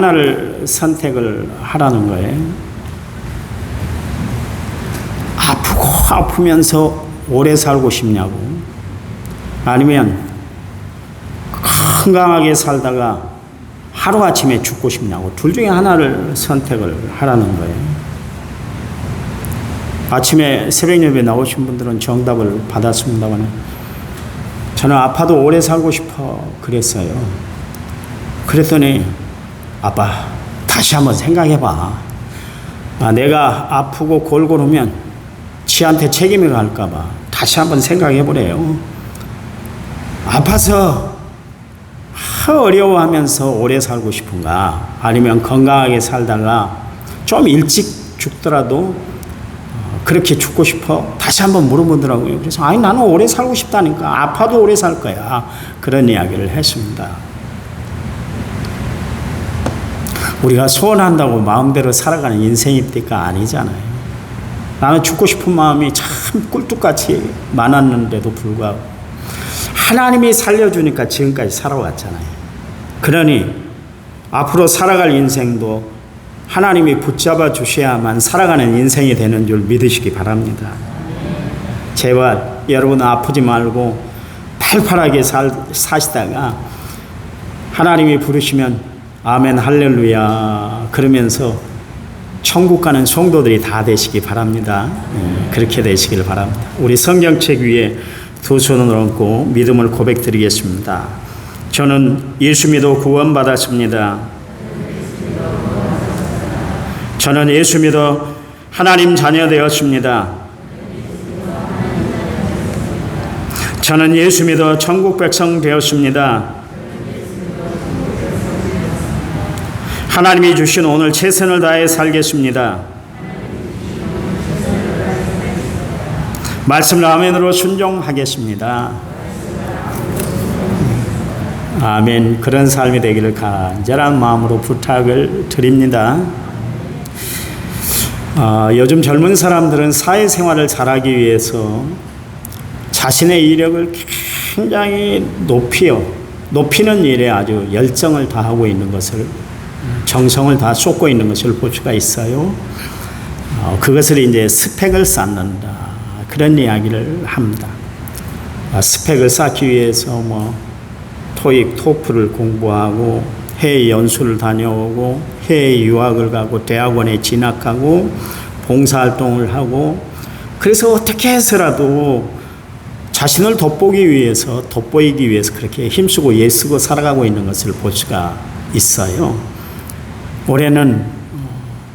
하나를 선택을 하라는 거예요. 아프고 아프면서 오래 살고 싶냐고, 아니면 건강하게 살다가 하루아침에 죽고 싶냐고, 둘 중에 하나를 선택을 하라는 거예요. 아침에 새벽 예배 나오신 분들은 정답을 받았습니다만, 저는 아파도 오래 살고 싶어 그랬어요. 그랬더니 아빠 다시 한번 생각해봐. 내가 아프고 골골하면 지한테 책임이 갈까봐 다시 한번 생각해보래요. 아파서 어려워하면서 오래 살고 싶은가, 아니면 건강하게 살다가 좀 일찍 죽더라도 그렇게 죽고 싶어? 다시 한번 물어보더라고요. 그래서 아니 나는 오래 살고 싶다니까, 아파도 오래 살 거야, 그런 이야기를 했습니다. 우리가 소원한다고 마음대로 살아가는 인생입니까? 아니잖아요. 나는 죽고 싶은 마음이 참 꿀뚝같이 많았는데도 불구하고 하나님이 살려주니까 지금까지 살아왔잖아요. 그러니 앞으로 살아갈 인생도 하나님이 붙잡아 주셔야만 살아가는 인생이 되는 줄 믿으시기 바랍니다. 제발 여러분 아프지 말고 팔팔하게 사시다가 하나님이 부르시면 아멘 할렐루야 그러면서 천국 가는 성도들이 다 되시기 바랍니다. 그렇게 되시길 바랍니다. 우리 성경책 위에 두 손을 얹고 믿음을 고백드리겠습니다. 저는 예수 믿어 구원받았습니다. 저는 예수 믿어 하나님 자녀 되었습니다. 저는 예수 믿어 천국 백성 되었습니다. 하나님이 주신 오늘 최선을 다해 살겠습니다. 말씀을 아멘으로 순종하겠습니다. 아멘. 그런 삶이 되기를 간절한 마음으로 부탁을 드립니다. 요즘 젊은 사람들은 사회생활을 잘하기 위해서 자신의 이력을 굉장히 높이는 일에 아주 열정을 다하고 있는 것을, 정성을 다 쏟고 있는 것을 볼 수가 있어요. 그것을 이제 스펙을 쌓는다, 그런 이야기를 합니다. 스펙을 쌓기 위해서 토익, 토플을 공부하고 해외 연수를 다녀오고 해외 유학을 가고 대학원에 진학하고 봉사활동을 하고, 그래서 어떻게 해서라도 자신을 돋보이기 위해서 그렇게 힘쓰고 애쓰고 살아가고 있는 것을 볼 수가 있어요. 올해는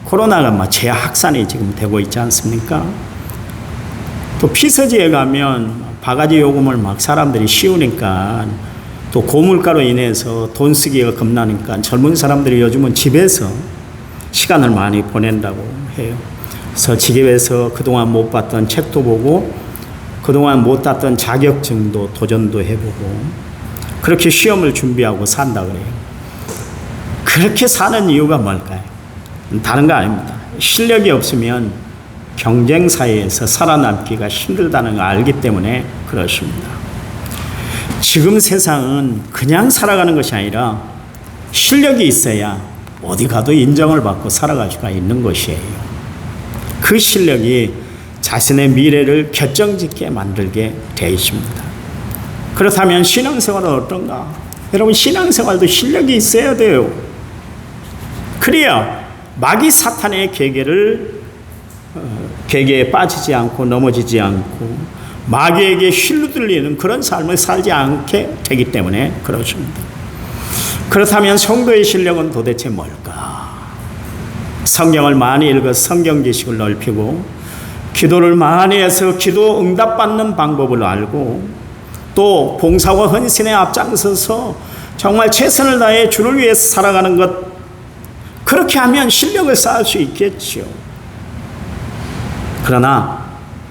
코로나가 재확산이 지금 되고 있지 않습니까? 또 피서지에 가면 바가지 요금을 사람들이 씌우니까, 또 고물가로 인해서 돈 쓰기가 겁나니까 젊은 사람들이 요즘은 집에서 시간을 많이 보낸다고 해요. 그래서 집에서 그동안 못 봤던 책도 보고 그동안 못 땄던 자격증도 도전도 해보고 그렇게 시험을 준비하고 산다 그래요. 그렇게 사는 이유가 뭘까요? 다른 거 아닙니다. 실력이 없으면 경쟁 사회에서 살아남기가 힘들다는 걸 알기 때문에 그렇습니다. 지금 세상은 그냥 살아가는 것이 아니라 실력이 있어야 어디 가도 인정을 받고 살아갈 수가 있는 것이에요. 그 실력이 자신의 미래를 결정짓게 만들게 되어 있습니다. 그렇다면 신앙생활은 어떤가? 여러분, 신앙생활도 실력이 있어야 돼요. 그래야 마귀 사탄의 계계에 빠지지 않고 넘어지지 않고 마귀에게 휘둘리는 그런 삶을 살지 않게 되기 때문에 그렇습니다. 그렇다면 성도의 실력은 도대체 뭘까? 성경을 많이 읽어 성경 지식을 넓히고 기도를 많이 해서 기도 응답받는 방법을 알고 또 봉사와 헌신에 앞장서서 정말 최선을 다해 주를 위해서 살아가는 것, 그렇게 하면 실력을 쌓을 수 있겠죠. 그러나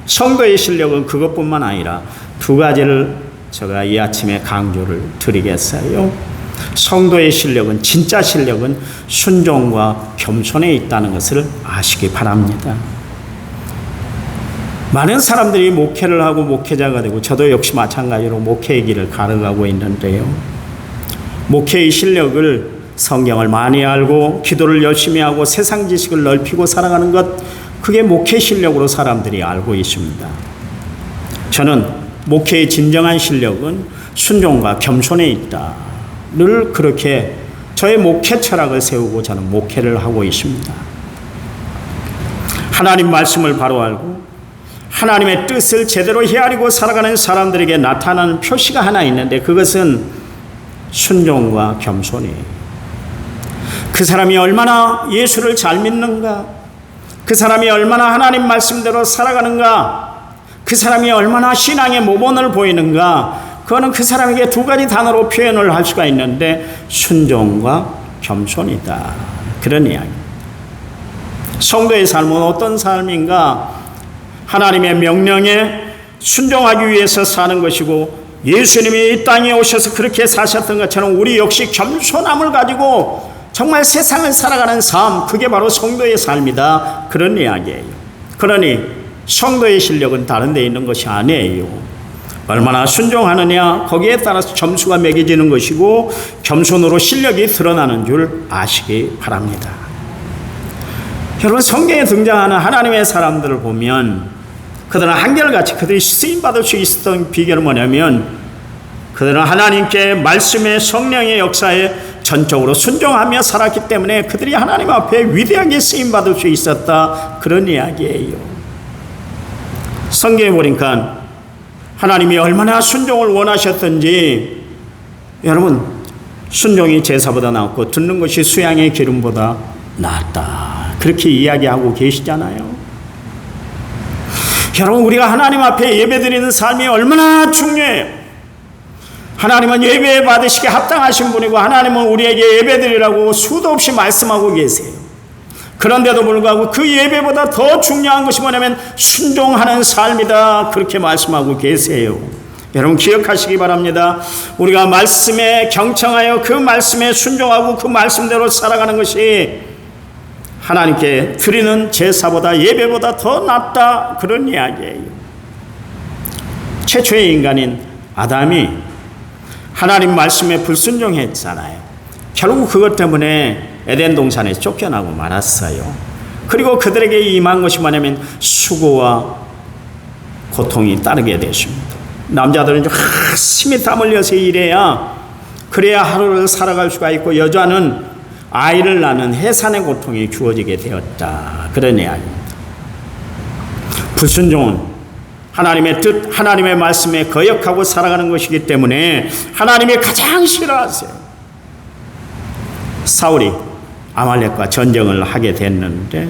성도의 실력은 그것뿐만 아니라 두 가지를 제가 이 아침에 강조를 드리겠어요. 성도의 실력은, 진짜 실력은 순종과 겸손에 있다는 것을 아시기 바랍니다. 많은 사람들이 목회를 하고 목회자가 되고 저도 역시 마찬가지로 목회의 길을 걸어가고 있는데요. 목회의 실력을 성경을 많이 알고 기도를 열심히 하고 세상 지식을 넓히고 살아가는 것, 그게 목회 실력으로 사람들이 알고 있습니다. 저는 목회의 진정한 실력은 순종과 겸손에 있다. 늘 그렇게 저의 목회 철학을 세우고 저는 목회를 하고 있습니다. 하나님 말씀을 바로 알고 하나님의 뜻을 제대로 헤아리고 살아가는 사람들에게 나타나는 표시가 하나 있는데, 그것은 순종과 겸손이에요. 그 사람이 얼마나 예수를 잘 믿는가, 그 사람이 얼마나 하나님 말씀대로 살아가는가, 그 사람이 얼마나 신앙의 모범을 보이는가, 그거는 그 사람에게 두 가지 단어로 표현을 할 수가 있는데, 순종과 겸손이다, 그런 이야기입니다. 성도의 삶은 어떤 삶인가? 하나님의 명령에 순종하기 위해서 사는 것이고, 예수님이 이 땅에 오셔서 그렇게 사셨던 것처럼 우리 역시 겸손함을 가지고 정말 세상을 살아가는 삶, 그게 바로 성도의 삶이다, 그런 이야기예요. 그러니 성도의 실력은 다른 데 있는 것이 아니에요. 얼마나 순종하느냐, 거기에 따라서 점수가 매겨지는 것이고 겸손으로 실력이 드러나는 줄 아시기 바랍니다. 여러분, 성경에 등장하는 하나님의 사람들을 보면 그들은 한결같이 그들이 쓰임받을 수 있었던 비결은 뭐냐면, 그들은 하나님께 말씀의 성령의 역사에 전적으로 순종하며 살았기 때문에 그들이 하나님 앞에 위대하게 쓰임받을 수 있었다, 그런 이야기예요. 성경에 보니까 하나님이 얼마나 순종을 원하셨던지, 여러분, 순종이 제사보다 낫고 듣는 것이 수양의 기름보다 낫다, 그렇게 이야기하고 계시잖아요. 여러분, 우리가 하나님 앞에 예배드리는 삶이 얼마나 중요해요. 하나님은 예배 받으시기에 합당하신 분이고, 하나님은 우리에게 예배드리라고 수도 없이 말씀하고 계세요. 그런데도 불구하고 그 예배보다 더 중요한 것이 뭐냐면 순종하는 삶이다, 그렇게 말씀하고 계세요. 여러분, 기억하시기 바랍니다. 우리가 말씀에 경청하여 그 말씀에 순종하고 그 말씀대로 살아가는 것이 하나님께 드리는 제사보다, 예배보다 더 낫다, 그런 이야기예요. 최초의 인간인 아담이 하나님 말씀에 불순종했잖아요. 결국 그것 때문에 에덴 동산에 쫓겨나고 말았어요. 그리고 그들에게 임한 것이 뭐냐면 수고와 고통이 따르게 되십니다. 남자들은 열심히 땀 흘려서 일해야, 그래야 하루를 살아갈 수가 있고, 여자는 아이를 낳는 해산의 고통이 주어지게 되었다, 그런 이야기입니다. 불순종은 하나님의 뜻, 하나님의 말씀에 거역하고 살아가는 것이기 때문에 하나님이 가장 싫어하세요. 사울이 아말렉과 전쟁을 하게 됐는데,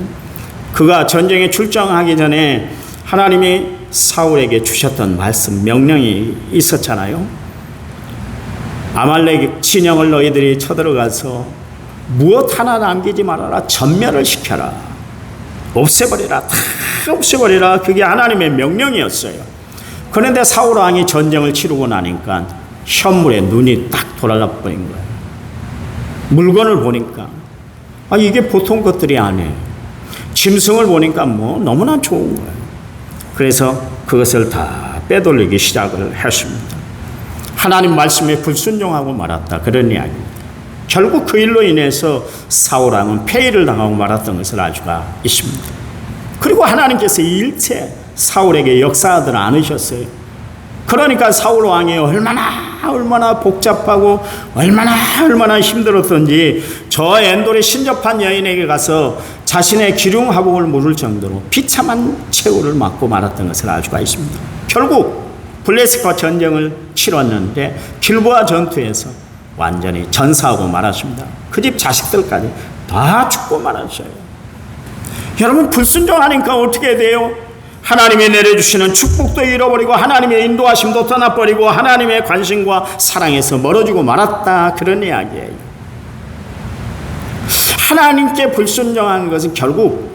그가 전쟁에 출정하기 전에 하나님이 사울에게 주셨던 말씀, 명령이 있었잖아요. 아말렉 진영을 너희들이 쳐들어가서 무엇 하나 남기지 말아라, 전멸을 시켜라, 없애버리라, 다 없애버리라, 그게 하나님의 명령이었어요. 그런데 사울 왕이 전쟁을 치르고 나니까 현물에 눈이 딱 돌아가 버린 거예요. 물건을 보니까 이게 보통 것들이 아니에요. 짐승을 보니까 뭐 너무나 좋은 거예요. 그래서 그것을 다 빼돌리기 시작을 했습니다. 하나님 말씀에 불순종하고 말았다, 그런 이야기입니다. 결국 그 일로 인해서 사울 왕은 폐위를 당하고 말았던 것을 알 수가 있습니다. 그리고 하나님께서 일체 사울에게 역사하지 않으셨어요. 그러니까 사울 왕이 얼마나 복잡하고 얼마나 힘들었던지 저 엔돌의 신접한 여인에게 가서 자신의 기륭하복을 물을 정도로 비참한 최후를 맞고 말았던 것을 알 수가 있습니다. 결국 블레셋과 전쟁을 치렀는데 길보아 전투에서 완전히 전사하고 말았습니다. 그 집 자식들까지 다 죽고 말았어요. 여러분, 불순종하니까 어떻게 돼요? 하나님이 내려주시는 축복도 잃어버리고 하나님의 인도하심도 떠나버리고 하나님의 관심과 사랑에서 멀어지고 말았다, 그런 이야기예요. 하나님께 불순종하는 것은 결국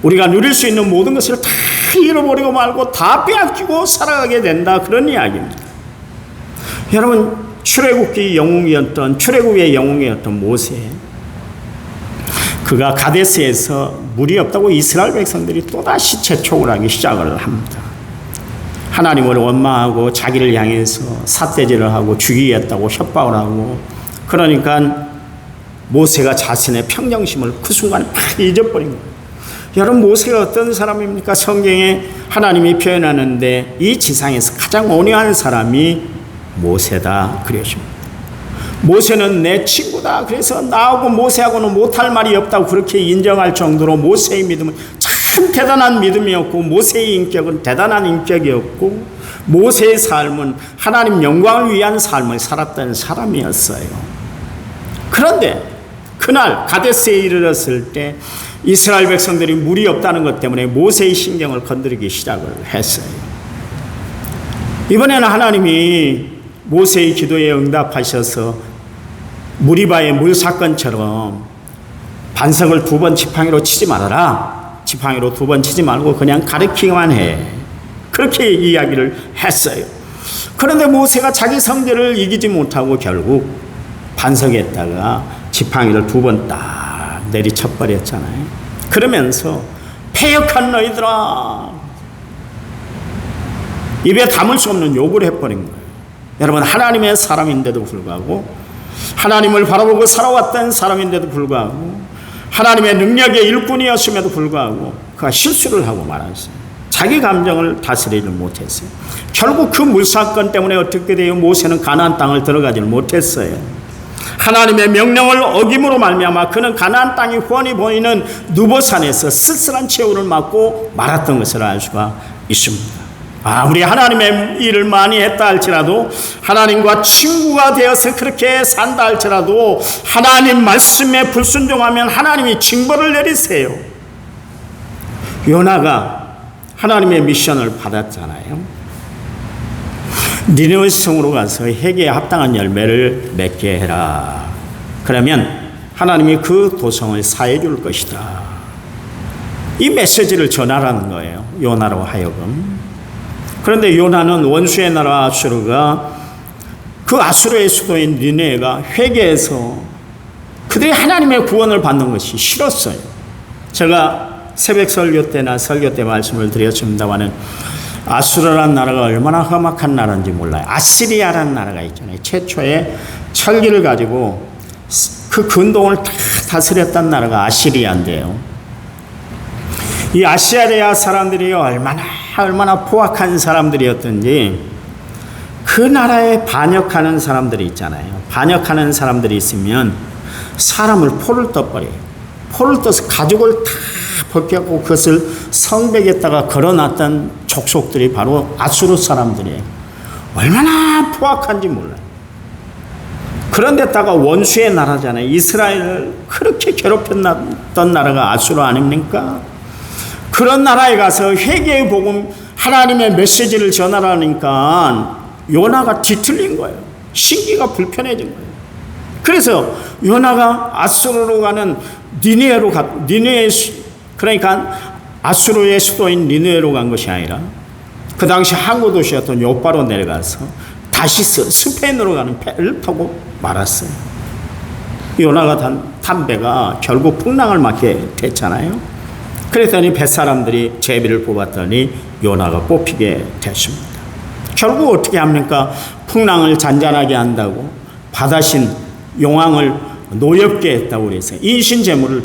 우리가 누릴 수 있는 모든 것을 다 잃어버리고 말고 다 빼앗기고 살아가게 된다, 그런 이야기입니다. 여러분, 출애굽의 영웅이었던 모세, 그가 가데스에서 물이 없다고 이스라엘 백성들이 또다시 재촉을 하기 시작을 합니다. 하나님을 원망하고 자기를 향해서 삿대질을 하고 죽이겠다고 협박을 하고, 그러니까 모세가 자신의 평정심을 그 순간에 팍 잊어버린 거예요. 여러분, 모세가 어떤 사람입니까? 성경에 하나님이 표현하는데 이 지상에서 가장 온유한 사람이 모세다 그러십니다. 모세는 내 친구다. 그래서 나하고 모세하고는 못할 말이 없다고 그렇게 인정할 정도로 모세의 믿음은 참 대단한 믿음이었고, 모세의 인격은 대단한 인격이었고, 모세의 삶은 하나님 영광을 위한 삶을 살았던 사람이었어요. 그런데 그날 가데스에 이르렀을 때 이스라엘 백성들이 물이 없다는 것 때문에 모세의 신경을 건드리기 시작을 했어요. 이번에는 하나님이 모세의 기도에 응답하셔서 무리바의 물 사건처럼 반석을 2번 지팡이로 치지 말아라. 지팡이로 2번 치지 말고 그냥 가르치기만 해. 그렇게 이야기를 했어요. 그런데 모세가 자기 성질을 이기지 못하고 결국 반석에다가 지팡이를 2번 딱 내리쳐버렸잖아요. 그러면서 패역한 너희들아, 입에 담을 수 없는 욕을 해버린 거예요. 여러분, 하나님의 사람인데도 불구하고, 하나님을 바라보고 살아왔던 사람인데도 불구하고, 하나님의 능력의 일꾼이었음에도 불구하고 그가 실수를 하고 말았어요. 자기 감정을 다스리지 못했어요. 결국 그 물사건 때문에 어떻게 돼요? 모세는 가나안 땅을 들어가지 못했어요. 하나님의 명령을 어김으로 말미암아 그는 가나안 땅이 훤히 보이는 누보산에서 쓸쓸한 최후를 맞고 말았던 것을 알 수가 있습니다. 아무리 하나님의 일을 많이 했다 할지라도, 하나님과 친구가 되어서 그렇게 산다 할지라도, 하나님 말씀에 불순종하면 하나님이 징벌을 내리세요. 요나가 하나님의 미션을 받았잖아요. 니느웨 성으로 가서 회개에 합당한 열매를 맺게 해라. 그러면 하나님이 그 도성을 사해 줄 것이다. 이 메시지를 전하라는 거예요, 요나로 하여금. 그런데 요나는 원수의 나라 아수르가, 그 아수르의 수도인 니느웨가 회개해서 그들이 하나님의 구원을 받는 것이 싫었어요. 제가 새벽 설교 때나 설교 때 말씀을 드렸습니다마는 아수르라는 나라가 얼마나 험악한 나라인지 몰라요. 아시리아라는 나라가 있잖아요. 최초의 철기를 가지고 그 근동을 다 다스렸던 나라가 아시리아인데요. 이 아시리아 사람들이 얼마나 포악한 사람들이었던지, 그 나라에 반역하는 사람들이 있잖아요. 반역하는 사람들이 있으면 사람을 포를 떠버려요. 포를 떠서 가죽을 다 벗겨고 그것을 성벽에다가 걸어놨던 족속들이 바로 아수르 사람들이에요. 얼마나 포악한지 몰라요. 그런데다가 원수의 나라잖아요. 이스라엘을 그렇게 괴롭혔던 나라가 아수르 아닙니까? 그런 나라에 가서 회개의 복음, 하나님의 메시지를 전하라니까 요나가 뒤틀린 거예요. 신기가 불편해진 거예요. 그래서 요나가 아수르로 가는 니느웨로 그러니까 아수르의 수도인 니느웨로 간 것이 아니라 그 당시 항구 도시였던 요바로 내려가서 다시스, 스페인으로 가는 배를 타고 말았어요. 요나가 탄 배가 결국 풍랑을 맞게 됐잖아요. 그랬더니 뱃사람들이 제비를 뽑았더니 요나가 뽑히게 됐습니다. 결국 어떻게 합니까? 풍랑을 잔잔하게 한다고 바다신 용왕을 노엽게 했다고 그래서 인신제물을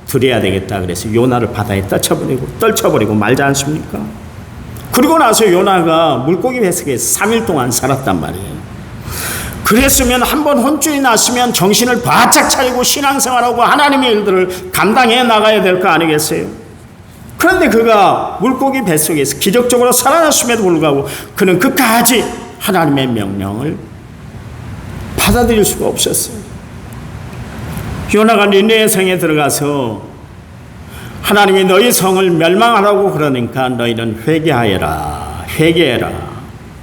드려야 되겠다 그래서 요나를 바다에 떨쳐버리고 말지 않습니까? 그리고 나서 요나가 물고기 뱃속에서 3일 동안 살았단 말이에요. 그랬으면 한번 혼쭐이 났으면 정신을 바짝 차리고 신앙생활하고 하나님의 일들을 감당해 나가야 될 거 아니겠어요? 그런데 그가 물고기 뱃속에서 기적적으로 살아났음에도 불구하고 그는 끝까지 하나님의 명령을 받아들일 수가 없었어요. 요나가 니느웨 성에 들어가서 하나님이 너희 성을 멸망하라고 그러니까 너희는 회개하여라, 회개해라,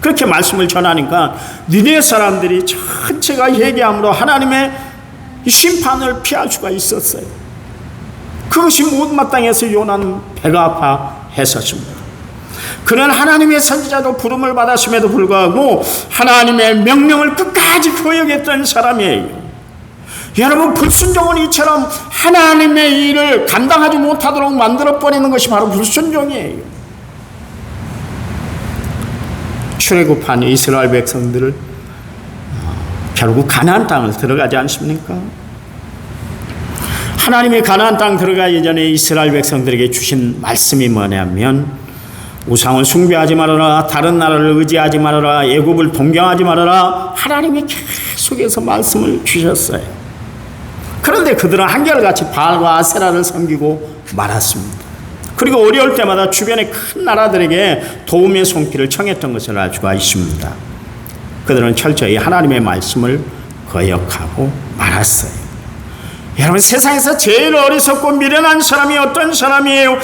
그렇게 말씀을 전하니까 니느웨 사람들이 전체가 회개함으로 하나님의 심판을 피할 수가 있었어요. 그것이 못마땅해서 요나는 배가 아파했었습니다. 그는 하나님의 선지자로 부름을 받았음에도 불구하고 하나님의 명령을 끝까지 거역했던 사람이에요. 여러분, 불순종은 이처럼 하나님의 일을 감당하지 못하도록 만들어버리는 것이 바로 불순종이에요. 출애굽한 이스라엘 백성들을 결국 가나안 땅을 들어가지 않습니까? 하나님의 가나안 땅 들어가기 전에 이스라엘 백성들에게 주신 말씀이 뭐냐면 우상을 숭배하지 말아라, 다른 나라를 의지하지 말아라, 애굽을 동경하지 말아라. 하나님이 계속해서 말씀을 주셨어요. 그런데 그들은 한결같이 바알과 아세라를 섬기고 말았습니다. 그리고 어려울 때마다 주변의 큰 나라들에게 도움의 손길을 청했던 것을 알 수가 있습니다. 그들은 철저히 하나님의 말씀을 거역하고 말았어요. 여러분, 세상에서 제일 어리석고 미련한 사람이 어떤 사람이에요?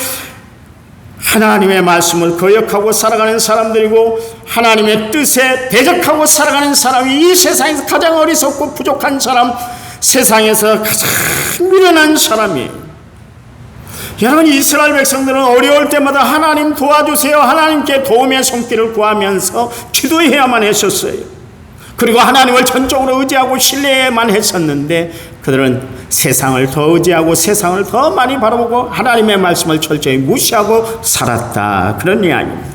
하나님의 말씀을 거역하고 살아가는 사람들이고 하나님의 뜻에 대적하고 살아가는 사람이 이 세상에서 가장 어리석고 부족한 사람, 세상에서 가장 미련한 사람이에요. 여러분, 이스라엘 백성들은 어려울 때마다 하나님 도와주세요, 하나님께 도움의 손길을 구하면서 기도해야만 했었어요. 그리고 하나님을 전적으로 의지하고 신뢰해야만 했었는데 그들은 세상을 더 의지하고 세상을 더 많이 바라보고 하나님의 말씀을 철저히 무시하고 살았다, 그런 이야기입니다.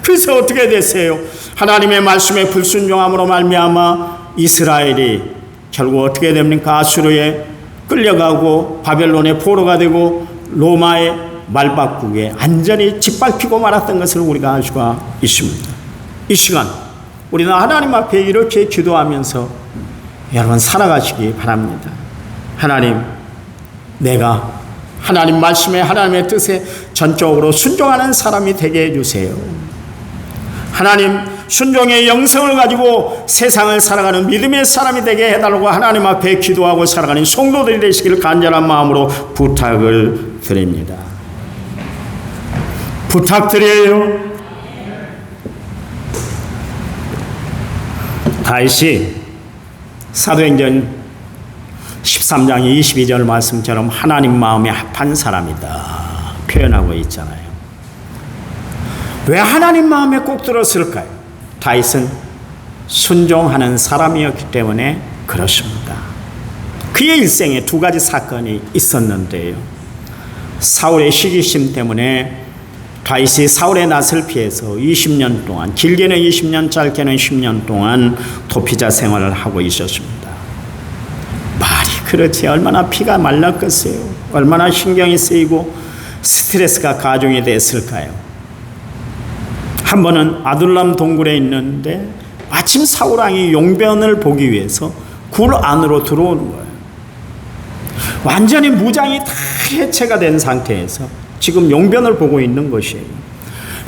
그래서 어떻게 됐어요? 하나님의 말씀에 불순종함으로 말미암아 이스라엘이 결국 어떻게 됩니까? 아수르에 끌려가고 바벨론의 포로가 되고 로마의 말바꾸기에 완전히 짓밟히고 말았던 것을 우리가 알 수가 있습니다. 이 시간 우리는 하나님 앞에 이렇게 기도하면서 여러분 살아가시기 바랍니다. 하나님, 내가 하나님 말씀에 하나님의 뜻에 전적으로 순종하는 사람이 되게 해주세요. 하나님, 순종의 영성을 가지고 세상을 살아가는 믿음의 사람이 되게 해달라고 하나님 앞에 기도하고 살아가는 성도들이 되시기를 간절한 마음으로 부탁을 드립니다. 부탁드려요. 다윗이 사도행전 13장 22절 말씀처럼 하나님 마음에 합한 사람이다 표현하고 있잖아요. 왜 하나님 마음에 꼭 들었을까요? 다윗은 순종하는 사람이었기 때문에 그렇습니다. 그의 일생에 두 가지 사건이 있었는데요. 사울의 시기심 때문에 다윗이 사울의 낯을 피해서 20년 동안, 길게는 20년, 짧게는 10년 동안 도피자 생활을 하고 있었습니다. 말이 그렇지 얼마나 피가 말랐겠어요. 얼마나 신경이 쓰이고 스트레스가 가중이 됐을까요? 한 번은 아둘람 동굴에 있는데 마침 사울 왕이 용변을 보기 위해서 굴 안으로 들어오는 거예요. 완전히 무장이 다 해체가 된 상태에서 지금 용변을 보고 있는 것이에요.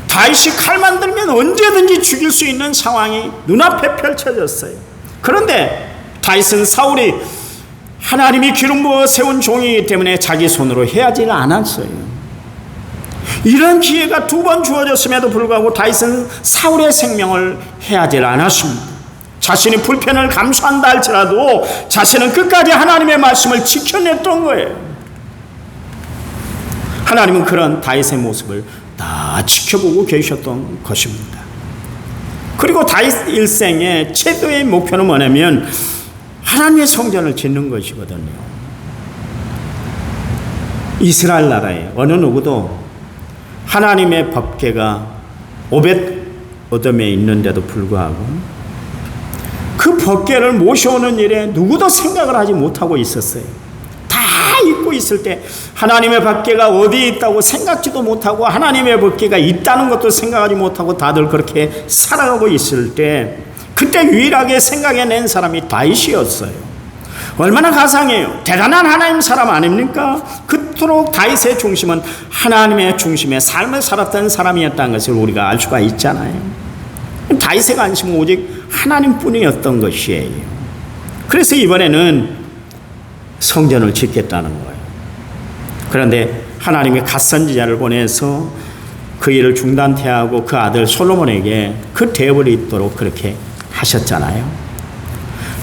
다윗이 칼만 들면 언제든지 죽일 수 있는 상황이 눈앞에 펼쳐졌어요. 그런데 다윗은 사울이 하나님이 기름 부어 세운 종이기 때문에 자기 손으로 해하지는 않았어요. 이런 기회가 두 번 주어졌음에도 불구하고 다윗은 사울의 생명을 해하지 않았습니다. 자신이 불편을 감수한다 할지라도 자신은 끝까지 하나님의 말씀을 지켜냈던 거예요. 하나님은 그런 다윗의 모습을 다 지켜보고 계셨던 것입니다. 그리고 다윗 일생의 최대의 목표는 뭐냐면 하나님의 성전을 짓는 것이거든요. 이스라엘 나라에 어느 누구도 하나님의 법궤가 오벳어돔에 있는데도 불구하고 그 법궤를 모셔오는 일에 누구도 생각을 하지 못하고 있었어요. 다 잊고 있을 때 하나님의 법궤가 어디에 있다고 생각지도 못하고 하나님의 법궤가 있다는 것도 생각하지 못하고 다들 그렇게 살아가고 있을 때 그때 유일하게 생각해낸 사람이 다윗이었어요. 얼마나 가상해요. 대단한 하나님 사람 아닙니까? 그토록 다윗의 중심은 하나님의 중심의 삶을 살았던 사람이었다는 것을 우리가 알 수가 있잖아요. 다윗의 관심은 오직 하나님뿐이었던 것이에요. 그래서 이번에는 성전을 짓겠다는 거예요. 그런데 하나님이 갓선지자를 보내서 그 일을 중단케하고 그 아들 솔로몬에게 그 대업을 잇도록 그렇게 하셨잖아요.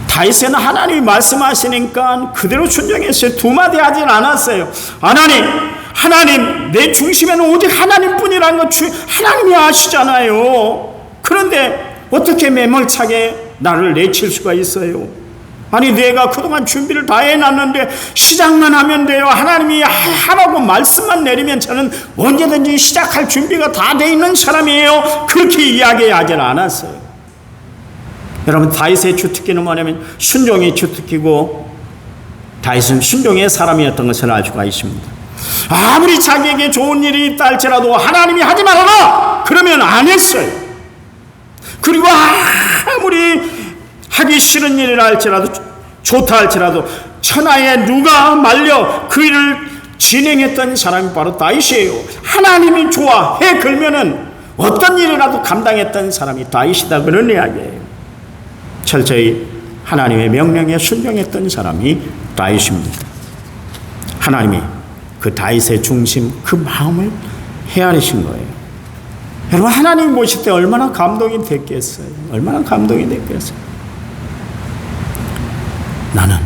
다윗은 하나님이 말씀하시니까 그대로 순종했어요. 두 마디 하진 않았어요. 하나님, 내 중심에는 오직 하나님뿐이라는 것 하나님이 아시잖아요. 그런데 어떻게 매몰차게 나를 내칠 수가 있어요? 아니, 내가 그동안 준비를 다 해놨는데 시작만 하면 돼요. 하나님이 하라고 말씀만 내리면 저는 언제든지 시작할 준비가 다 돼 있는 사람이에요. 그렇게 이야기하지 않았어요. 여러분, 다윗의 주특기는 뭐냐면 순종이 주특기고 다윗은 순종의 사람이었던 것을 알 수가 있습니다. 아무리 자기에게 좋은 일이 있다 할지라도 하나님이 하지 말아라! 그러면 안 했어요. 그리고 아무리 하기 싫은 일이라 할지라도, 좋다 할지라도 천하에 누가 말려 그 일을 진행했던 사람이 바로 다윗이에요. 하나님이 좋아 해 걸면은 어떤 일이라도 감당했던 사람이 다윗이다, 그런 이야기예요. 철저히 하나님의 명령에 순종했던 사람이 다윗입니다. 하나님이 그 다윗의 중심, 그 마음을 헤아리신 거예요. 여러분, 하나님 보실 때 얼마나 감동이 됐겠어요. 얼마나 감동이 됐겠어요. 나는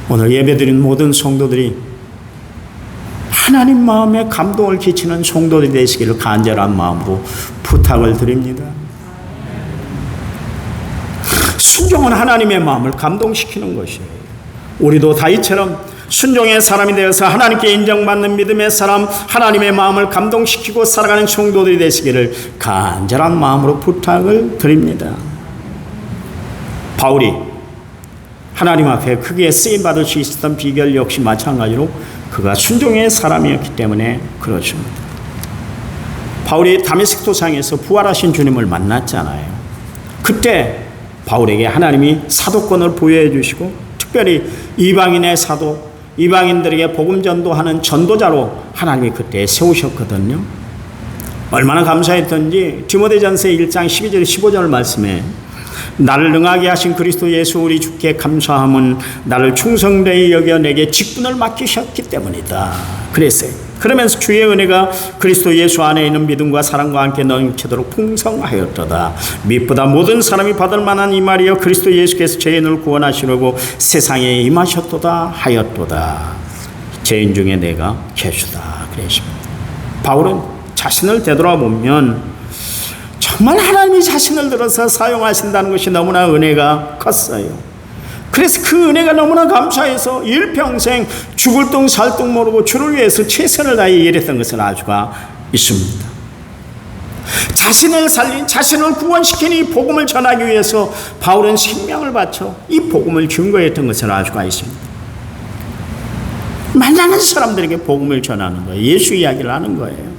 오늘 예배드린 모든 성도들이 하나님 마음에 감동을 끼치는 성도들이 되시기를 간절한 마음으로 부탁을 드립니다. 순종은 하나님의 마음을 감동시키는 것이에요. 우리도 다윗처럼 순종의 사람이 되어서 하나님께 인정받는 믿음의 사람, 하나님의 마음을 감동시키고 살아가는 성도들이 되시기를 간절한 마음으로 부탁을 드립니다. 바울이 하나님 앞에 크게 쓰임받을 수 있었던 비결 역시 마찬가지로 그가 순종의 사람이었기 때문에 그렇습니다. 바울이 다메섹 도상에서 부활하신 주님을 만났잖아요. 그때 바울에게 하나님이 사도권을 부여해 주시고 특별히 이방인의 사도, 이방인들에게 복음 전도하는 전도자로 하나님이 그때 세우셨거든요. 얼마나 감사했던지 디모데전서 1장 12절 15절 말씀에 나를 능하게 하신 그리스도 예수 우리 주께 감사함은 나를 충성되이 여겨 내게 직분을 맡기셨기 때문이다 그랬어요. 그러면서 주의 은혜가 그리스도 예수 안에 있는 믿음과 사랑과 함께 넘치도록 풍성하였도다. mit보다 모든 사람이 받을 만한 이 말이여 그리스도 예수께서 죄인을 구원하시려고 세상에 임하셨도다 하였도다. 죄인 중에 내가 죄수다 그랬습니다. 바울은 자신을 되돌아보면 정말 하나님이 자신을 들어서 사용하신다는 것이 너무나 은혜가 컸어요. 그래서 그 은혜가 너무나 감사해서 일평생 죽을 둥 살 둥 모르고 주를 위해서 최선을 다해 일했던 것을 알 수가 있습니다. 자신을 살린, 자신을 구원시킨 이 복음을 전하기 위해서 바울은 생명을 바쳐 이 복음을 증거했던 것을 알 수가 있습니다. 만나는 사람들에게 복음을 전하는 거예요. 예수 이야기를 하는 거예요.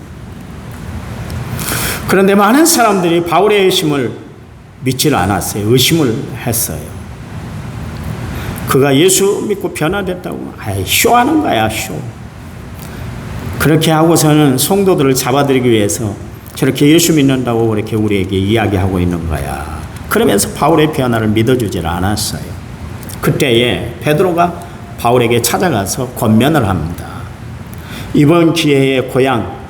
그런데 많은 사람들이 바울의 의심을 믿지를 않았어요. 의심을 했어요. 그가 예수 믿고 변화됐다고 쇼하는 거야, 쇼. 그렇게 하고서는 성도들을 잡아들이기 위해서 저렇게 예수 믿는다고 그렇게 우리에게 이야기하고 있는 거야. 그러면서 바울의 변화를 믿어주질 않았어요. 그때에 베드로가 바울에게 찾아가서 권면을 합니다. 이번 기회에 고향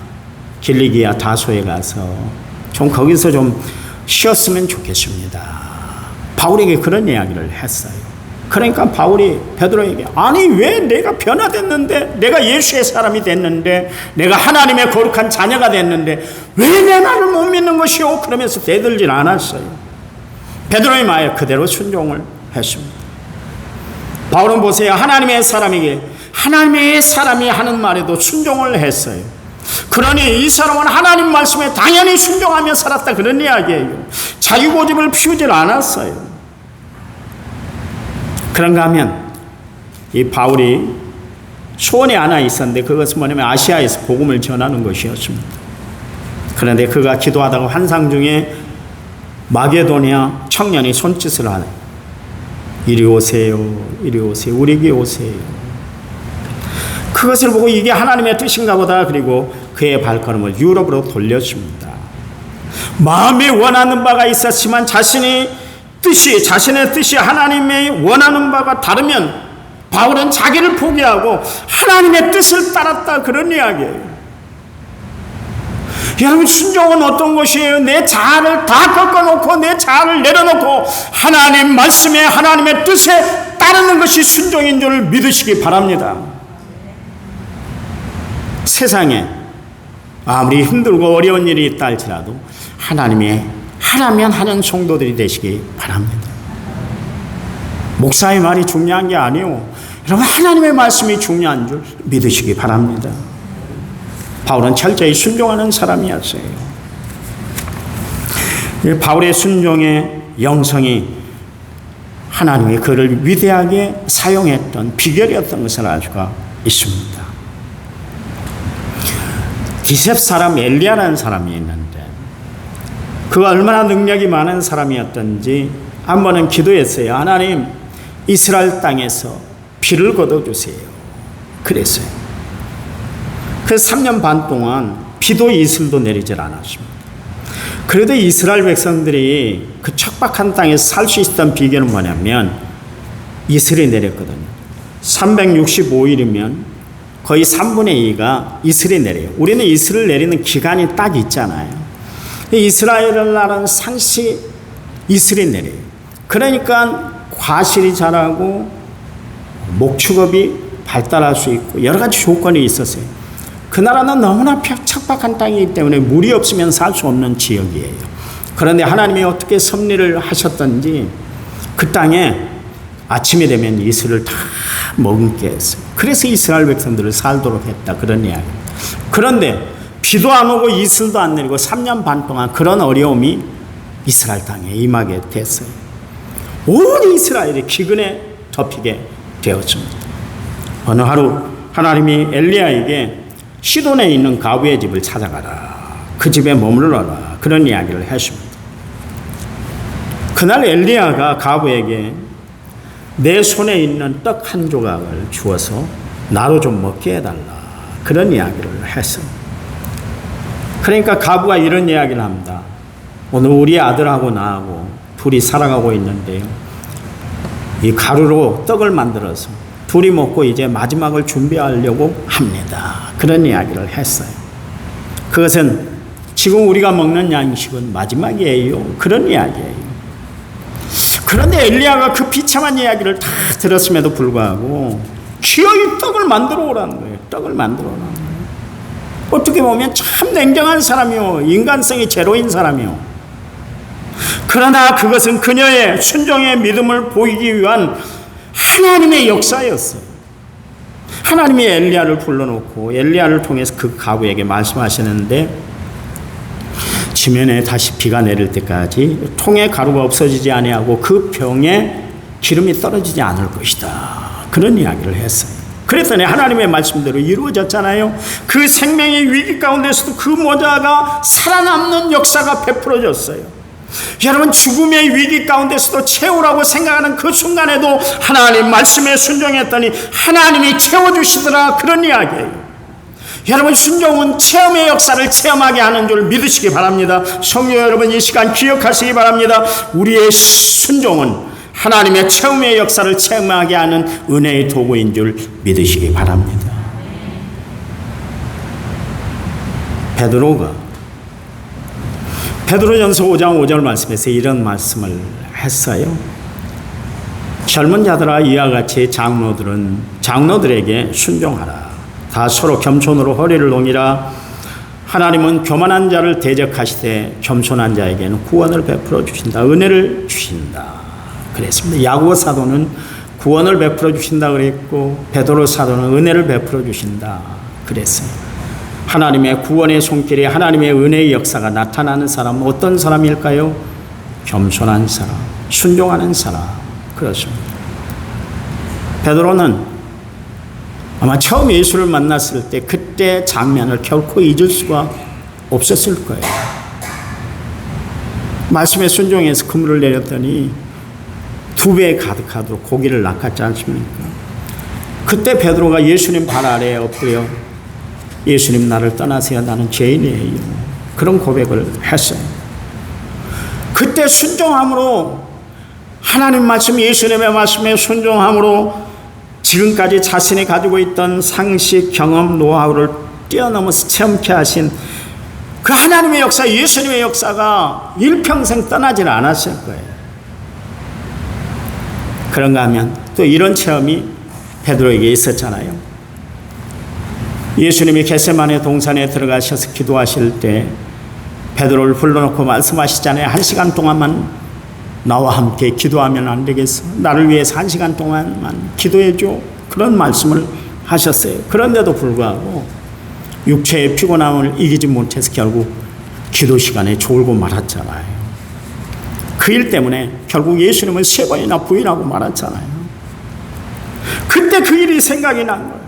길리기아 다소에 가서 좀 거기서 좀 쉬었으면 좋겠습니다. 바울에게 그런 이야기를 했어요. 그러니까 바울이 베드로에게 아니 왜 내가 변화됐는데, 내가 예수의 사람이 됐는데, 내가 하나님의 거룩한 자녀가 됐는데 왜 내 말을 못 믿는 것이오? 그러면서 대들질 않았어요. 베드로의 말에 그대로 순종을 했습니다. 바울은 보세요. 하나님의 사람에게 하나님의 사람이 하는 말에도 순종을 했어요. 그러니 이 사람은 하나님 말씀에 당연히 순종하며 살았다, 그런 이야기예요. 자기 고집을 피우질 않았어요. 그런가 하면 이 바울이 소원이 하나 있었는데 그것은 뭐냐면 아시아에서 복음을 전하는 것이었습니다. 그런데 그가 기도하다가 환상 중에 마게도니아 청년이 손짓을 하네. 이리 오세요, 이리 오세요, 우리에게 오세요. 그것을 보고 이게 하나님의 뜻인가 보다. 그리고 그의 발걸음을 유럽으로 돌렸습니다. 마음에 원하는 바가 있었지만 자신의 뜻이 하나님의 원하는 바가 다르면 바울은 자기를 포기하고 하나님의 뜻을 따랐다, 그런 이야기예요. 여러분, 순종은 어떤 것이에요? 내 자아를 다 꺾어놓고 내 자아를 내려놓고 하나님 말씀에 하나님의 뜻에 따르는 것이 순종인 줄 믿으시기 바랍니다. 세상에 아무리 힘들고 어려운 일이 있다 할지라도 하나님의 하나면 하는 성도들이 되시기 바랍니다. 목사의 말이 중요한 게 아니에요. 여러분, 하나님의 말씀이 중요한 줄 믿으시기 바랍니다. 바울은 철저히 순종하는 사람이었어요. 바울의 순종의 영성이 하나님이 그를 위대하게 사용했던 비결이었던 것을 알 수가 있습니다. 기셉 사람 엘리야라는 사람이 있는데 그가 얼마나 능력이 많은 사람이었던지 한 번은 기도했어요. 하나님, 이스라엘 땅에서 비를 거둬주세요. 그랬어요. 그래서 3년 반 동안 비도 이슬도 내리질 않았습니다. 그래도 이스라엘 백성들이 그 척박한 땅에서 살 수 있었던 비결은 뭐냐면 이슬이 내렸거든요. 365일이면 거의 3분의 2가 이슬이 내려요. 우리는 이슬을 내리는 기간이 딱 있잖아요. 이스라엘 나라는 상시 이슬이 내려요. 그러니까 과실이 자라고 목축업이 발달할 수 있고 여러 가지 조건이 있었어요. 그 나라는 너무나 척박한 땅이기 때문에 물이 없으면 살 수 없는 지역이에요. 그런데 하나님이 어떻게 섭리를 하셨던지 그 땅에 아침이 되면 이슬을 다 머금게 했어요. 그래서 이스라엘 백성들을 살도록 했다, 그런 이야기. 그런데 비도 안 오고 이슬도 안 내리고 3년 반 동안 그런 어려움이 이스라엘 땅에 임하게 됐어요. 온 이스라엘이 기근에 덮이게 되었습니다. 어느 하루 하나님이 엘리야에게 시돈에 있는 가부의 집을 찾아가라, 그 집에 머물러라, 그런 이야기를 했습니다. 그날 엘리야가 가부에게 내 손에 있는 떡 한 조각을 주어서 나로 좀 먹게 해달라, 그런 이야기를 했어요. 그러니까 가부가 이런 이야기를 합니다. 오늘 우리 아들하고 나하고 둘이 살아가고 있는데요, 이 가루로 떡을 만들어서 둘이 먹고 이제 마지막을 준비하려고 합니다, 그런 이야기를 했어요. 그것은 지금 우리가 먹는 양식은 마지막이에요, 그런 이야기예요. 그런데 엘리야가 그 비참한 이야기를 다 들었음에도 불구하고 기어이 떡을 만들어 오라는 거예요. 떡을 만들어 오라는 거예요. 어떻게 보면 참 냉정한 사람이요, 인간성이 제로인 사람이요. 그러나 그것은 그녀의 순종의 믿음을 보이기 위한 하나님의 역사였어요. 하나님이 엘리야를 불러놓고 엘리야를 통해서 그 가부에게 말씀하시는데 지면에 다시 비가 내릴 때까지 통에 가루가 없어지지 아니하고 그 병에 기름이 떨어지지 않을 것이다, 그런 이야기를 했어요. 그랬더니 하나님의 말씀대로 이루어졌잖아요. 그 생명의 위기 가운데서도 그 모자가 살아남는 역사가 베풀어졌어요. 여러분, 죽음의 위기 가운데서도 채우라고 생각하는 그 순간에도 하나님 말씀에 순종했더니 하나님이 채워주시더라, 그런 이야기예요. 여러분, 순종은 체험의 역사를 체험하게 하는 줄 믿으시기 바랍니다. 성도 여러분, 이 시간 기억하시기 바랍니다. 우리의 순종은 하나님의 체험의 역사를 체험하게 하는 은혜의 도구인 줄 믿으시기 바랍니다. 베드로전서 5장 5절 말씀에서 이런 말씀을 했어요. 젊은 자들아, 이와 같이 장로들에게 순종하라. 다 서로 겸손으로 허리를 동이라. 하나님은 교만한 자를 대적하시되 겸손한 자에게는 구원을 베풀어 주신다, 은혜를 주신다, 그랬습니다. 야고보 사도는 구원을 베풀어 주신다 그랬고 베드로 사도는 은혜를 베풀어 주신다 그랬어요. 하나님의 구원의 손길에 하나님의 은혜의 역사가 나타나는 사람은 어떤 사람일까요? 겸손한 사람, 순종하는 사람, 그렇습니다. 베드로는 아마 처음 예수를 만났을 때 그때 장면을 결코 잊을 수가 없었을 거예요. 말씀에 순종해서 그물을 내렸더니 2배 가득하도록 고기를 낚았지 않습니까? 그때 베드로가 예수님 발 아래에 엎드려 예수님, 나를 떠나세요, 나는 죄인이에요, 그런 고백을 했어요. 그때 순종함으로, 하나님 말씀, 예수님의 말씀에 순종함으로 지금까지 자신이 가지고 있던 상식, 경험, 노하우를 뛰어넘어서 체험케 하신 그 하나님의 역사, 예수님의 역사가 일평생 떠나질 않았을 거예요. 그런가 하면 또 이런 체험이 베드로에게 있었잖아요. 예수님이 겟세마네 동산에 들어가셔서 기도하실 때 베드로를 불러놓고 말씀하시잖아요. 1시간 동안만 나와 함께 기도하면 안 되겠어? 나를 위해서 1시간 동안만 기도해줘, 그런 말씀을 하셨어요. 그런데도 불구하고 육체의 피곤함을 이기지 못해서 결국 기도 시간에 졸고 말았잖아요. 그 일 때문에 결국 예수님은 3번이나 부인하고 말았잖아요. 그때 그 일이 생각이 난 거예요.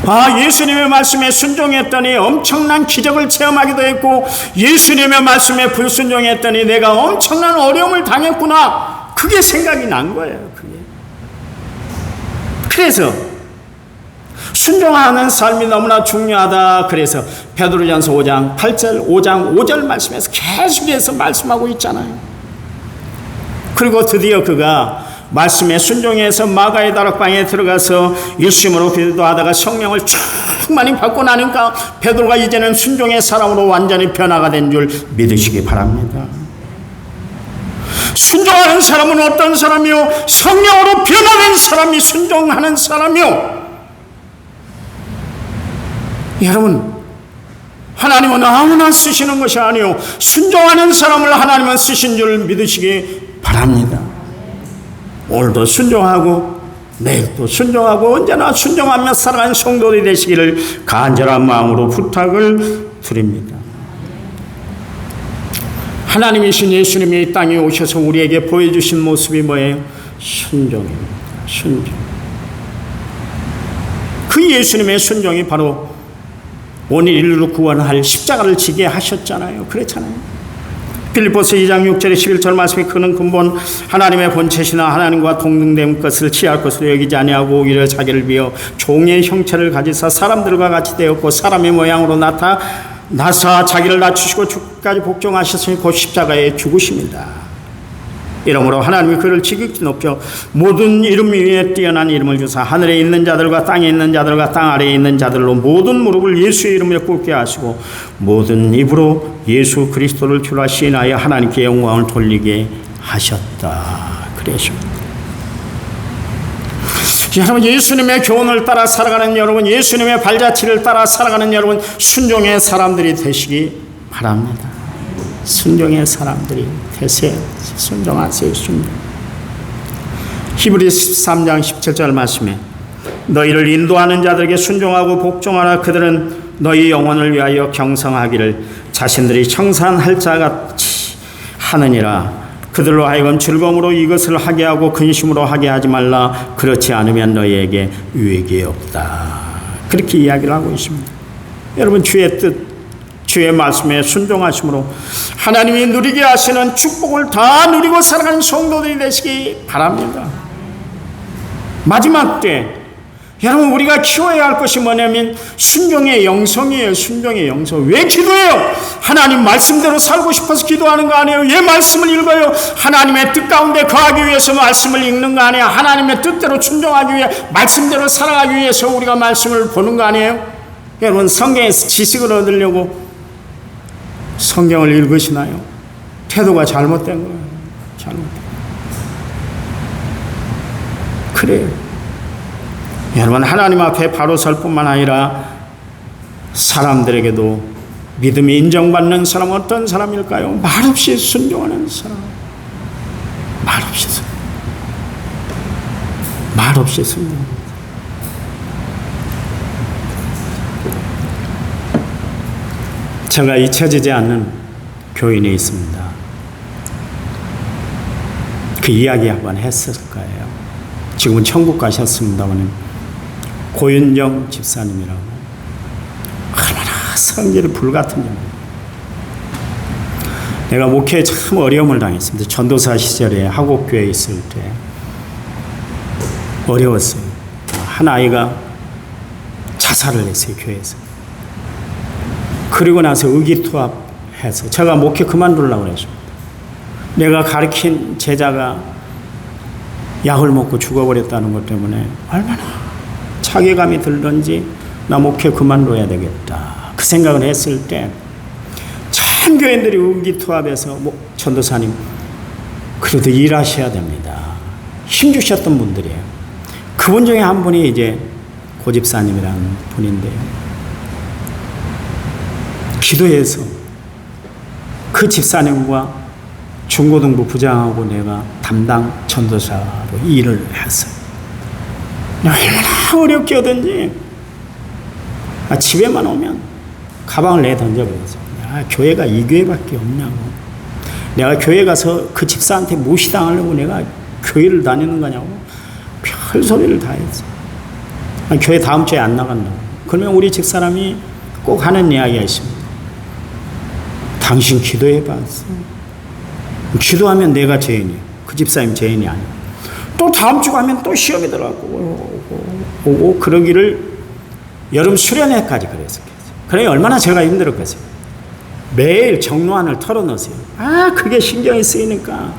아, 예수님의 말씀에 순종했더니 엄청난 기적을 체험하기도 했고, 예수님의 말씀에 불순종했더니 내가 엄청난 어려움을 당했구나. 그게 생각이 난 거예요. 그게. 그래서 순종하는 삶이 너무나 중요하다. 그래서 베드로전서 5장 8절, 5장 5절 말씀에서 계속해서 말씀하고 있잖아요. 그리고 드디어 그가 말씀에 순종해서 마가의 다락방에 들어가서 일심으로 기도하다가 성령을 충만히 받고 나니까 베드로가 이제는 순종의 사람으로 완전히 변화가 된 줄 믿으시기 바랍니다. 순종하는 사람은 어떤 사람이요? 성령으로 변화된 사람이 순종하는 사람이요. 여러분, 하나님은 아무나 쓰시는 것이 아니요, 순종하는 사람을 하나님은 쓰신 줄 믿으시기 바랍니다. 오늘도 순종하고 내일도 순종하고 언제나 순종하며 살아가는 성도들이 되시기를 간절한 마음으로 부탁을 드립니다. 하나님이신 예수님이 이 땅에 오셔서 우리에게 보여주신 모습이 뭐예요? 순종입니다. 순종. 그 예수님의 순종이 바로 온 인류를 구원할 십자가를 지게 하셨잖아요. 그랬잖아요. 빌립보서 2장 6절에 11절 말씀에 그는 근본 하나님의 본체시나 하나님과 동등된 것을 취할 것으로 여기지 아니하고 오히려 자기를 비어 종의 형체를 가지사 사람들과 같이 되었고 사람의 모양으로 나사 자기를 낮추시고 죽기까지 복종하셨으니 곧 십자가에 죽으십니다. 이러므로 하나님이 그를 지극히 높여 모든 이름 위에 뛰어난 이름을 주사 하늘에 있는 자들과 땅에 있는 자들과 땅 아래에 있는 자들로 모든 무릎을 예수의 이름으로 꿇게 하시고 모든 입으로 예수 그리스도를 주라 시인하여 하나님께 영광을 돌리게 하셨다. 그러십니다. 여러분, 예수님의 교훈을 따라 살아가는 여러분, 예수님의 발자취를 따라 살아가는 여러분, 순종의 사람들이 되시기 바랍니다. 순종의 사람들이 되세요. 순종하세요. 순종. 히브리서 13장 17절 말씀에 너희를 인도하는 자들에게 순종하고 복종하라. 그들은 너희 영혼을 위하여 경성하기를 자신들이 청산할 자 같이 하느니라. 그들로 하여금 즐거움으로 이것을 하게 하고 근심으로 하게 하지 말라. 그렇지 않으면 너희에게 유익이 없다. 그렇게 이야기를 하고 있습니다. 여러분, 주의 뜻, 주의 말씀에 순종하심으로 하나님이 누리게 하시는 축복을 다 누리고 살아가는 성도들이 되시기 바랍니다. 마지막 때 여러분, 우리가 키워야 할 것이 뭐냐면 순종의 영성이에요. 순종의 영성. 왜 기도해요? 하나님 말씀대로 살고 싶어서 기도하는 거 아니에요. 왜 말씀을 읽어요? 하나님의 뜻 가운데 거하기 위해서 말씀을 읽는 거 아니에요. 하나님의 뜻대로 순종하기 위해 말씀대로 살아가기 위해서 우리가 말씀을 보는 거 아니에요. 여러분, 성경에서 지식을 얻으려고 성경을 읽으시나요? 태도가 잘못된 거예요. 잘못된. 그래요. 여러분, 하나님 앞에 바로 설 뿐만 아니라 사람들에게도 믿음이 인정받는 사람은 어떤 사람일까요? 말없이 순종하는 사람. 말없이 순종. 말없이 순종. 제가 잊혀지지 않는 교인이 있습니다. 그 이야기 한번 했을 거예요. 지금은 천국 가셨습니다만 고윤정 집사님이라고 얼마나 성질이 불같은 점. 내가 목회에 참 어려움을 당했습니다. 전도사 시절에 하곡교회에 있을 때 어려웠어요. 한 아이가 자살을 했어요, 교회에서. 그리고 나서 의기투합해서 제가 목회 그만두려고 그랬습니다. 내가 가르친 제자가 약을 먹고 죽어버렸다는 것 때문에 얼마나 자괴감이 들던지 나 목회 그만둬야 되겠다. 그 생각을 했을 때 참 교인들이 의기투합해서 전도사님 그래도 일하셔야 됩니다. 힘주셨던 분들이에요. 그분 중에 한 분이 이제 고집사님이라는 분인데요. 기도해서 그 집사님과 중고등부 부장하고 내가 담당 전도사로 일을 했어요. 얼마나 어렵게 하든지 집에만 오면 가방을 내던져버렸어요. 교회가 이 교회밖에 없냐고. 내가 교회 가서 그 집사한테 무시당하려고 내가 교회를 다니는 거냐고 별 소리를 다 했어. 교회 다음 주에 안 나간다고. 그러면 우리 집사람이 꼭 하는 이야기가 있습니다. 당신 기도해 봤어? 기도하면 내가 죄인이야. 그 집사님 죄인이 아니야. 또 다음 주 가면 또 시험이 들어가고 오고 그러기를 여름 수련회까지 그랬어요. 그래 얼마나 제가 힘들었겠어요. 매일 정로안을 털어넣으세요. 그게 신경이 쓰이니까.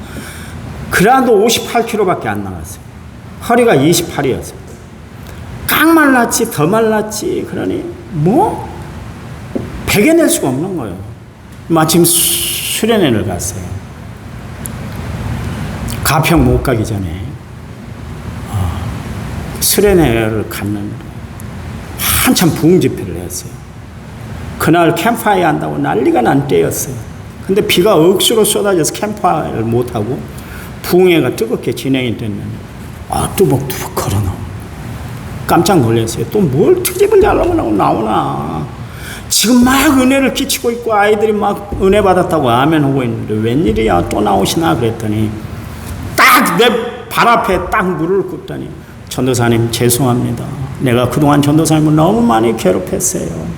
그라도 58kg밖에 안 나갔어요. 허리가 28이었어요. 깡 말랐지 더 말랐지. 그러니 베겨낼 수가 없는 거예요. 마침 수련회를 갔어요. 가평 못 가기 전에 수련회를 갔는데 한참 부흥 집회를 했어요. 그날 캠프파이어 한다고 난리가 난 때였어요. 근데 비가 억수로 쏟아져서 캠프파이어를 못하고 부흥회가 뜨겁게 진행이 됐는데 뚜벅뚜벅 걸어나오고 깜짝 놀랐어요. 또 뭘 트집을 잘라고 나오나. 지금 막 은혜를 끼치고 있고 아이들이 막 은혜 받았다고 아멘 하고 있는데 웬일이야 또 나오시나 그랬더니 딱 내 발 앞에 딱 물을 굽더니 전도사님 죄송합니다. 내가 그동안 전도사님을 너무 많이 괴롭혔어요.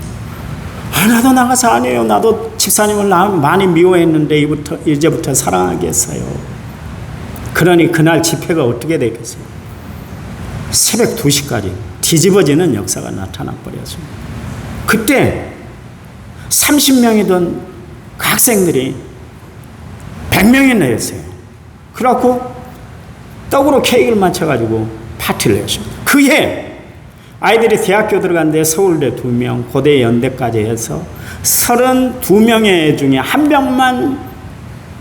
나도 나가서 아니에요. 나도 집사님을 많이 미워했는데 이제부터 사랑하겠어요. 그러니 그날 집회가 어떻게 되겠어요? 새벽 2시까지 뒤집어지는 역사가 나타나 버렸습니다. 그때 30명이던 학생들이 100명이 내렸어요. 그래갖고 떡으로 케이크를 맞춰가지고 파티를 했습니다. 그해 아이들이 대학교 들어갔는데 서울대 2명, 고대 연대까지 해서 32명의 애 중에 1명만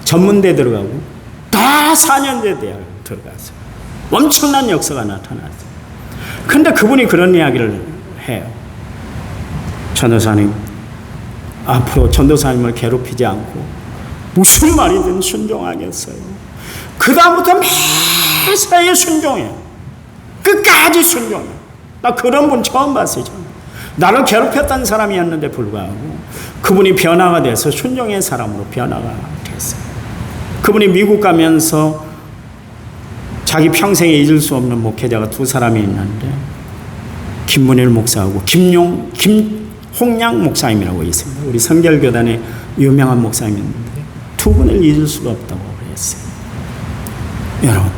전문대 들어가고 다 4년제 대학 들어갔어요. 엄청난 역사가 나타났어요. 근데 그분이 그런 이야기를 해요. 전도사님, 앞으로 전도사님을 괴롭히지 않고 무슨 말이든 순종하겠어요. 그 다음부터 매사에 순종해요. 끝까지 순종해요. 나 그런 분 처음 봤어요. 나를 괴롭혔던 사람이었는데 불구하고 그분이 변화가 돼서 순종의 사람으로 변화가 됐어요. 그분이 미국 가면서 자기 평생에 잊을 수 없는 목회자가 2사람이 있는데 김문일 목사하고 홍양 목사님이라고 있습니다. 우리 성결교단의 유명한 목사님인데 2분을 잊을 수가 없다고 그랬어요. 여러분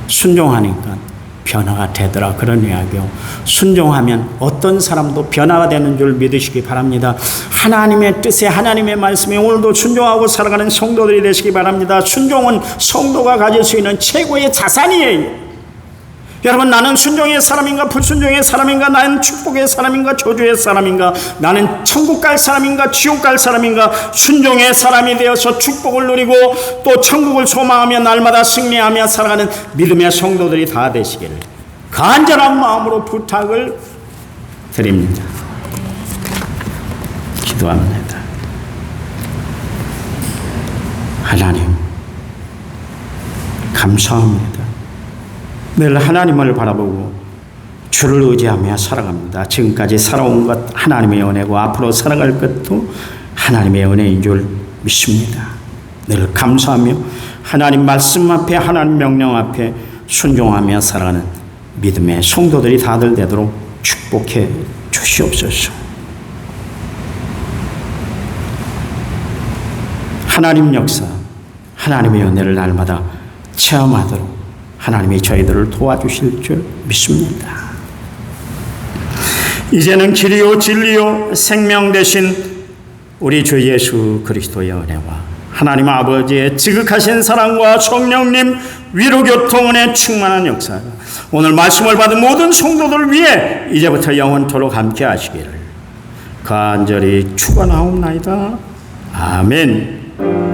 순종하니까 변화가 되더라 그런 이야기요. 순종하면 어떤 사람도 변화가 되는 줄 믿으시기 바랍니다. 하나님의 뜻에 하나님의 말씀에 오늘도 순종하고 살아가는 성도들이 되시기 바랍니다. 순종은 성도가 가질 수 있는 최고의 자산이에요. 여러분 나는 순종의 사람인가 불순종의 사람인가, 나는 축복의 사람인가 저주의 사람인가, 나는 천국 갈 사람인가 지옥 갈 사람인가. 순종의 사람이 되어서 축복을 누리고 또 천국을 소망하며 날마다 승리하며 살아가는 믿음의 성도들이 다 되시기를 간절한 마음으로 부탁을 드립니다. 기도합니다. 하나님 감사합니다. 늘 하나님을 바라보고 주를 의지하며 살아갑니다. 지금까지 살아온 것 하나님의 은혜고 앞으로 살아갈 것도 하나님의 은혜인 줄 믿습니다. 늘 감사하며 하나님 말씀 앞에 하나님 명령 앞에 순종하며 살아가는 믿음의 성도들이 다들 되도록 축복해 주시옵소서. 하나님 역사, 하나님의 은혜를 날마다 체험하도록 하나님이 저희들을 도와주실 줄 믿습니다. 이제는 길이요 진리요 생명 되신 우리 주 예수 그리스도의 은혜와 하나님 아버지의 지극하신 사랑과 성령님 위로교통은혜 충만한 역사가 오늘 말씀을 받은 모든 성도들 위해 이제부터 영원토록 함께 하시기를 간절히 축원하옵나이다. 아멘.